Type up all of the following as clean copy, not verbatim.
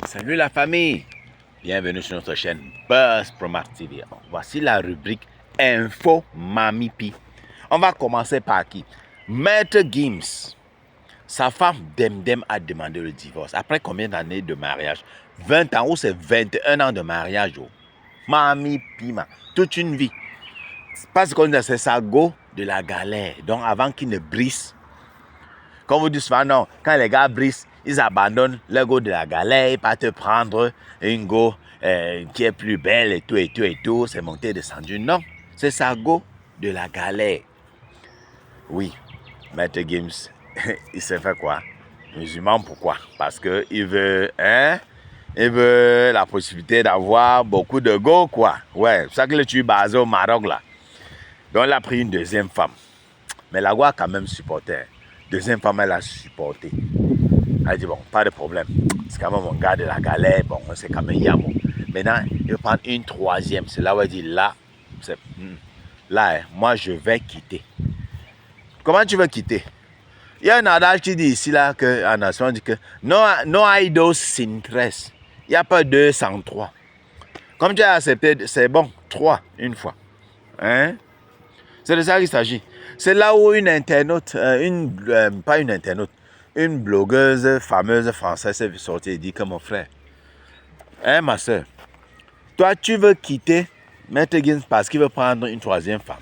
Salut la famille, bienvenue sur notre chaîne Buzz Promax TV. Voici la rubrique Info Mami Pi. On va commencer par qui? Maître Gims. Sa femme Demdem a demandé le divorce. Après combien d'années de mariage? 20 ans ou c'est 21 ans de mariage? Oh. Mami Pima, toute une vie. Parce qu'on c'est sa go de la galère. Donc avant qu'il ne brise. Comme vous dites souvent, non, quand les gars brisent, ils abandonnent le go de la galère, ils partent prendre une go qui est plus belle et tout, c'est monté et descendu. Non, c'est sa go de la galère. Oui, Maître Gims, il s'est fait quoi? Musulman, pourquoi? Parce qu'il veut, il veut la possibilité d'avoir beaucoup de go, quoi. Ouais, c'est ça que le tue basé au Maroc, là. Donc, il a pris une deuxième femme. Mais la go a quand même supporté. Deuxième femme, elle a supporté. Elle a dit, bon, pas de problème. C'est quand même mon gars de la galère. Bon, c'est quand même Yamo. Maintenant, il va prendre une troisième. C'est là où elle dit, là, moi, je vais quitter. Comment tu veux quitter? Il y a un adage qui dit ici, là, en nation, dit que no hay dos sin tres. Il n'y a pas deux sans trois. Comme tu as accepté, c'est bon, trois, une fois. Hein? C'est de ça qu'il s'agit. C'est là où une internaute, pas une internaute, une blogueuse fameuse française s'est sortie et dit que mon frère, hein ma soeur, toi tu veux quitter Maître Gims parce qu'il veut prendre une troisième femme.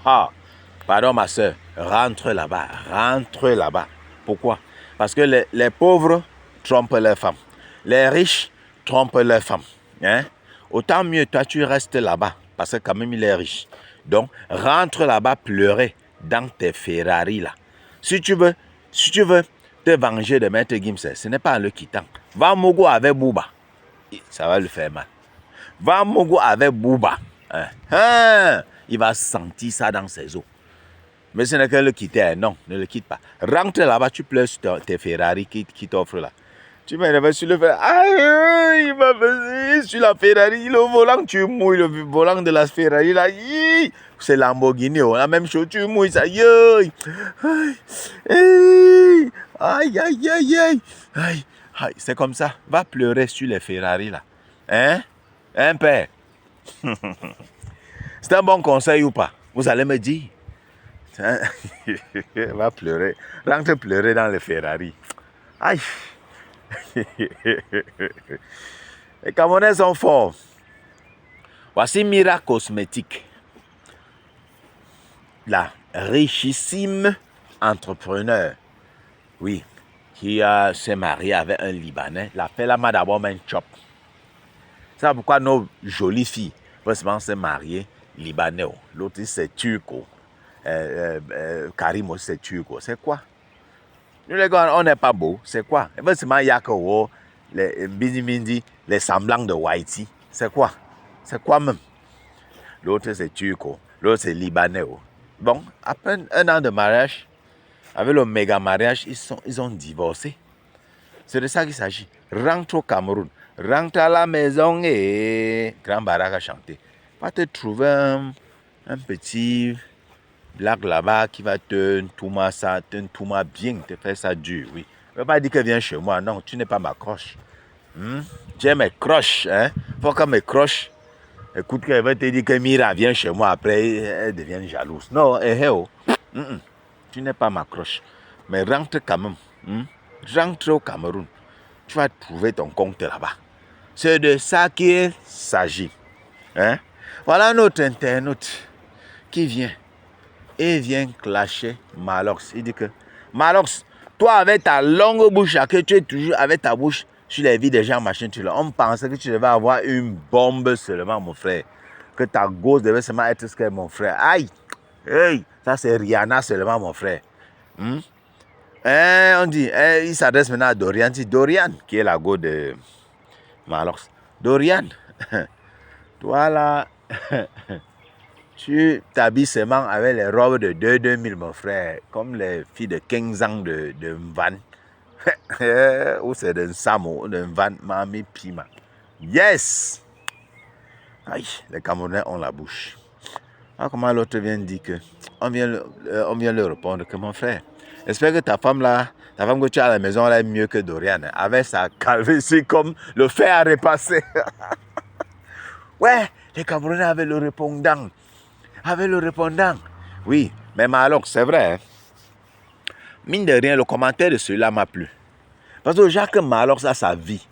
Ah, pardon ma soeur, rentre là-bas. Pourquoi? Parce que les pauvres trompent leurs femmes. Les riches trompent leurs femmes. Hein? Autant mieux, toi tu restes là-bas parce que quand même il est riche. Donc, rentre là-bas pleurer dans tes Ferrari là. Si tu veux te venger de Maître Gims, ce n'est pas en le quittant. Va Mogo avec Bouba. Ça va lui faire mal. Va Mogo avec Bouba. Il va sentir ça dans ses os. Mais ce n'est que le quitter. Non, ne le quitte pas. Rentre là-bas, tu pleures sur tes Ferrari qui t'offrent là. Tu m'énerves sur le Ferrari. Il m'a fait sur la Ferrari. Le volant, tu mouilles le volant de la Ferrari là. C'est Lamborghini. La même chose, tu mouilles ça. Aïe. C'est comme ça. Va pleurer sur les Ferrari là. Hein? Hein, père? C'est un bon conseil ou pas? Vous allez me dire. Va pleurer. Rentre pleurer dans les Ferrari. Aïe. Les Camerounais sont forts. Voici Mira Cosmétique, la richissime entrepreneur, oui, qui s'est mariée avec un Libanais. La fille là m'a d'abord mis un chop. C'est pourquoi nos jolies filles veulent se marier Libanais. L'autre c'est Turco. Karim aussi c'est Turco. C'est quoi? Nous les gars, on n'est pas beau. C'est quoi? Il y a que les Bindi, les semblants de Haïti. C'est quoi? C'est quoi même? L'autre c'est Turco. L'autre c'est Libanais. Bon, après un an de mariage, avec le méga mariage, ils ont divorcé. C'est de ça qu'il s'agit. Rentre au Cameroun. Rentre à la maison et Grand Barak a chanté. Va te trouver un petit blague là-bas qui va te touma bien, te faire ça dur, oui. Ne va pas dire que viens chez moi, non, tu n'es pas ma croche. J'ai mes croches, hein. Faut que mes croches, écoute, qu'elle va te dire que Mira vient chez moi, après elle devient jalouse. Non, tu n'es pas ma croche. Mais rentre quand même. Rentre au Cameroun. Tu vas trouver ton compte là-bas. C'est de ça qu'il s'agit. Hein? Voilà notre internaute qui vient. Et vient clasher Malox. Il dit que, Malox, toi avec ta longue bouche, que tu es toujours avec ta bouche sur les vies des gens, machin, on pensait que tu devais avoir une bombe seulement, mon frère. Que ta gosse devait seulement être ce qu'est mon frère. Aïe! Hey, ça c'est Rihanna seulement, mon frère. On dit, il s'adresse maintenant à Dorian. Il dit, Dorian, qui est la go de Malox. Dorian, toi là, tu t'habilles seulement avec les robes de 2000, mon frère. Comme les filles de 15 ans de Mvan. Ou c'est de Samo, de Mvan, Mami Pima. Yes! Aïe, les Camerounais ont la bouche. Alors, comment l'autre vient dire que on vient leur répondre que mon frère, j'espère que ta femme là, Ta femme que tu as à la maison, elle est mieux que Dorian. Avec sa calvitie comme le fer à repasser. Ouais, les Camerounais avaient le répondant. Oui, mais alors, c'est vrai. Hein? Mine de rien, le commentaire de celui-là m'a plu. Parce que Jacques Malors a sa vie.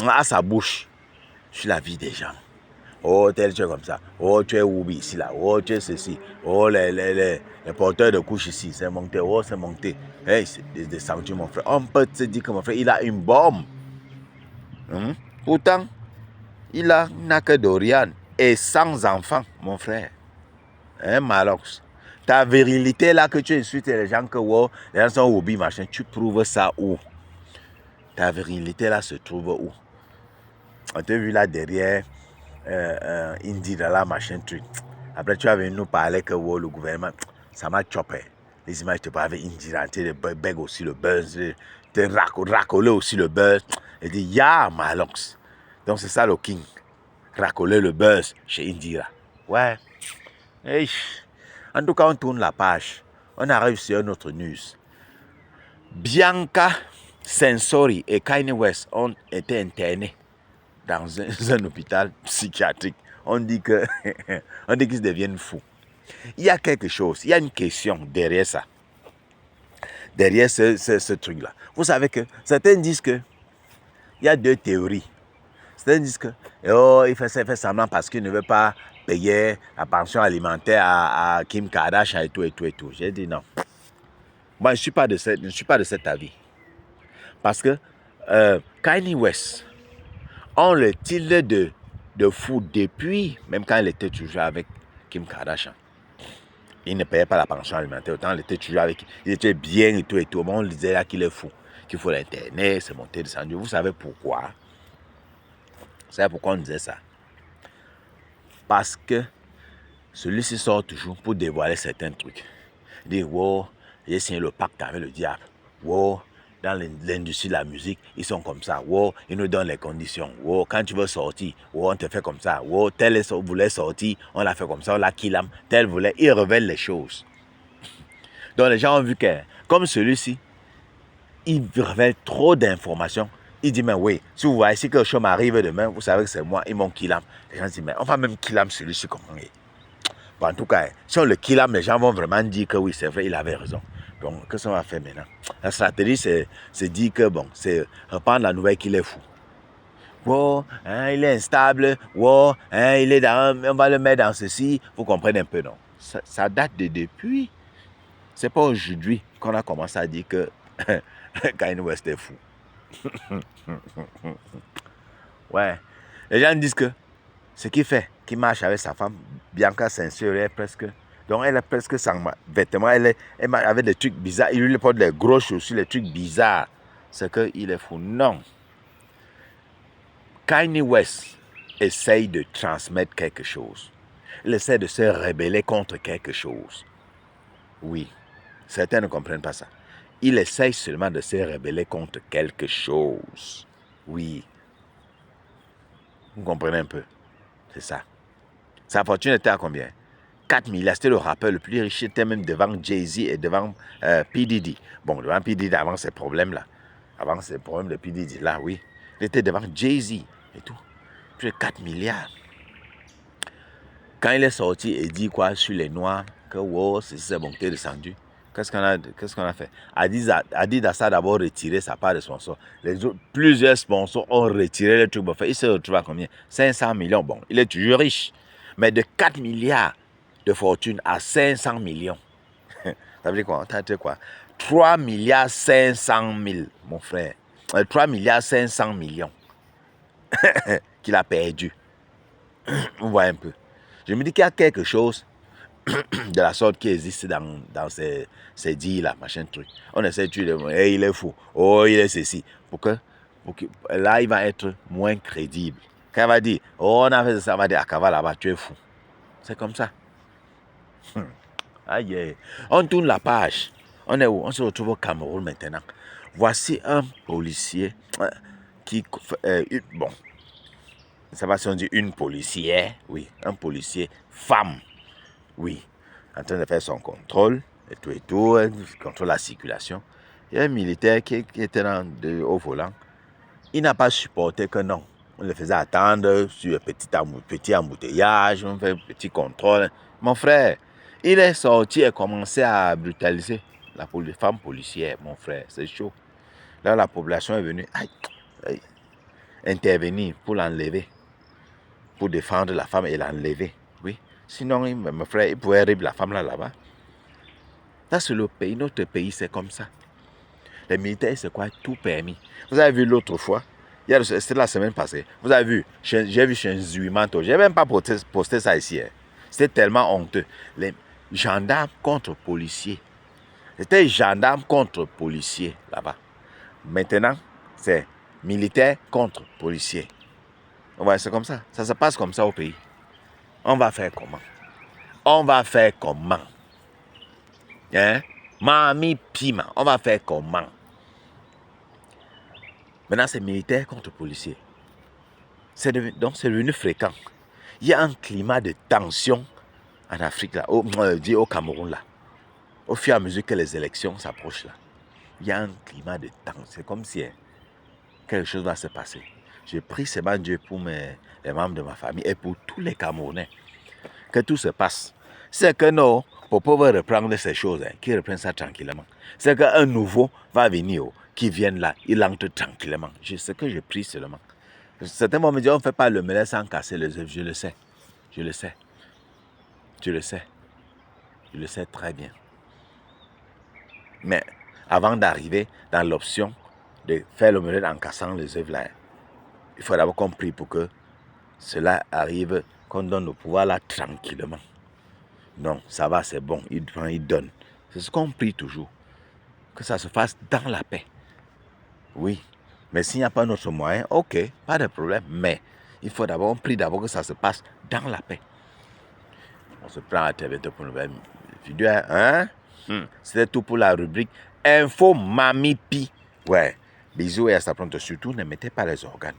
A sa bouche. Sur la vie des gens. Oh, tel, tu es comme ça. Oh, tu es Oubi ici, là. Oh, tu es ceci. Oh, les porteurs de couches ici, c'est monté. Oh, c'est monté. Hey, c'est descendu, mon frère. On peut te dire que mon frère, il a une bombe. Pourtant, il n'a que Dorian. Et sans enfant, mon frère. Hein, Malox. Ta virilité là que tu insultes les gens que wow, les gens sont Oubi, machin, tu prouves ça où? Ta virilité là se trouve où? On t'a vu là derrière Indira là, machin truc. Après, tu as venu nous parler que wow, le gouvernement, ça m'a chopé. Les images te parlaient Indira, tu beg aussi le buzz, tu racoler aussi le buzz. Et dit, ya, Malox. Donc c'est ça le king. Racoler le buzz chez Indira. Ouais. Hey. En tout cas, on tourne la page. On arrive sur notre news. Bianca Sensori et Kanye West ont été internés dans un hôpital psychiatrique. On dit qu'ils deviennent fous. Il y a quelque chose, il y a une question derrière ça. Derrière ce truc-là. Vous savez que certains disent que il y a deux théories. Certains disent que il fait semblant parce qu'il ne veut pas payer la pension alimentaire à Kim Kardashian et tout. J'ai dit non. Moi, je ne suis pas de cet avis. Parce que Kanye West, on le tilde de fou depuis, même quand il était toujours avec Kim Kardashian. Il ne payait pas la pension alimentaire, autant il était toujours avec, il était bien et tout. Bon, on disait là qu'il est fou, qu'il faut l'interner, c'est monté, descendu. Vous savez pourquoi? Vous savez pourquoi on disait ça? Parce que celui-ci sort toujours pour dévoiler certains trucs. Il dit, wow, j'ai signé le pacte avec le diable. Wow, dans l'industrie de la musique, ils sont comme ça. Wow, ils nous donnent les conditions. Wow, quand tu veux sortir, wow, on te fait comme ça. Wow, tel voulait sortir, on l'a fait comme ça, on l'a killé. Tel voulait, il révèle les choses. Donc les gens ont vu que, comme celui-ci, il révèle trop d'informations. Il dit, mais oui, si vous voyez, si quelque chose m'arrive demain, vous savez que c'est moi, ils m'ont killé. Les gens disent, mais on va même killé celui-ci comment il est. Bon, en tout cas, si on le kill, les gens vont vraiment dire que oui, c'est vrai, il avait raison. Donc, qu'est-ce qu'on va faire maintenant? La stratégie, c'est dire que, bon, c'est reprendre la nouvelle qu'il est fou. Wow, hein, il est instable. Wow, hein, il est on va le mettre dans ceci. Vous comprenez un peu, non? Ça date de depuis. C'est pas aujourd'hui qu'on a commencé à dire que Kanye West est fou. Ouais. Les gens disent que ce qu'il fait, qu'il marche avec sa femme, Bianca Sensori, est presque. Donc elle est presque sans vêtements, elle avait des trucs bizarres. Il lui porte des gros chaussures, des trucs bizarres. C'est qu'il est fou. Non. Kanye West essaye de transmettre quelque chose. Il essaie de se rebeller contre quelque chose. Oui. Certains ne comprennent pas ça. Il essaye seulement de se rebeller contre quelque chose. Oui. Vous comprenez un peu? C'est ça. Sa fortune était à combien? 4 milliards. C'était le rappeur le plus riche. C'était même devant Jay-Z et devant P. Diddy. Bon, devant P. Diddy avant ces problèmes-là. Avant ces problèmes de P. Diddy, là, oui. Il était devant Jay-Z et tout. Plus de 4 milliards. Quand il est sorti et dit quoi sur les Noirs, que wow, c'est monté, descendu. Qu'est-ce qu'on a fait? Adidas a d'abord retiré sa part de sponsor. Plusieurs sponsors ont retiré le truc. Il se retrouve à combien? 500 millions. Bon, il est toujours riche. Mais de 4 milliards de fortune à 500 millions. Ça veut dire quoi? Ça veut dire quoi? 3 milliards 500 000, mon frère. 3 milliards 500 millions qu'il a perdu. Vous voyez un peu. Je me dis qu'il y a quelque chose de la sorte qui existe dans ces deals-là, machin truc. On essaie de dire, hey, il est fou, oh, il est ceci. Pour que là, il va être moins crédible. Quand il va dire, oh, on a fait ça, on va dire, Akava là-bas, tu es fou. C'est comme ça. Aïe, on tourne la page. On est où? On se retrouve au Cameroun maintenant. Voici un policier qui, bon, ça va si on dit une policière, oui, un policier femme, oui, en train de faire son contrôle, et tout, elle contrôle la circulation. Il y a un militaire qui était au volant. Il n'a pas supporté que non. On le faisait attendre sur un petit embouteillage, on fait un petit contrôle. Mon frère, il est sorti et commencé à brutaliser la femme policière, mon frère. C'est chaud. Là, la population est venue intervenir pour l'enlever, pour défendre la femme et l'enlever. Oui. Sinon, mon frère, il pouvait rire la femme là-bas. Ça, c'est le pays. Notre pays, c'est comme ça. Les militaires, c'est quoi? Tout permis. Vous avez vu l'autre fois, c'était la semaine passée. Vous avez vu, j'ai vu chez Zuimanto. Je n'ai même pas posté ça ici. Hein. C'était tellement honteux. Les gendarmes contre policiers. C'était gendarmes contre policiers là-bas. Maintenant, c'est militaires contre policiers. Ouais, c'est comme ça. Ça se passe comme ça au pays. On va faire comment? On va faire comment? Hein? Mami Pima, on va faire comment? Maintenant, c'est militaire contre policier. Donc, c'est devenu fréquent. Il y a un climat de tension en Afrique, là, au Cameroun, là. Au fur et à mesure que les élections s'approchent, là. Il y a un climat de tension. C'est comme si quelque chose va se passer. Je prie seulement Dieu pour les membres de ma famille et pour tous les Camerounais. Que tout se passe. C'est que non, pour pouvoir reprendre ces choses, qui reprennent ça tranquillement. C'est qu'un nouveau va venir, qui vienne là, il entre tranquillement. C'est ce que je prie seulement. Certains vont me dire, on ne fait pas le mêlé sans casser les œufs. Je le sais. Je le sais. Je le sais. Je le sais très bien. Mais avant d'arriver dans l'option de faire le mêlé en cassant les œufs là, il faut d'abord qu'on prie pour que cela arrive, qu'on donne le pouvoir là tranquillement. Non, ça va, c'est bon, il prend, il donne. C'est ce qu'on prie toujours. Que ça se fasse dans la paix. Oui. Mais s'il n'y a pas d'autre moyen, ok, pas de problème. Mais il faut d'abord, on prie d'abord que ça se passe dans la paix. On se prend à très pour une nouvelle vidéo. Hein? C'était tout pour la rubrique Info Mami Pi. Ouais. Bisous et à sa prochaine. Surtout, ne mettez pas les organes.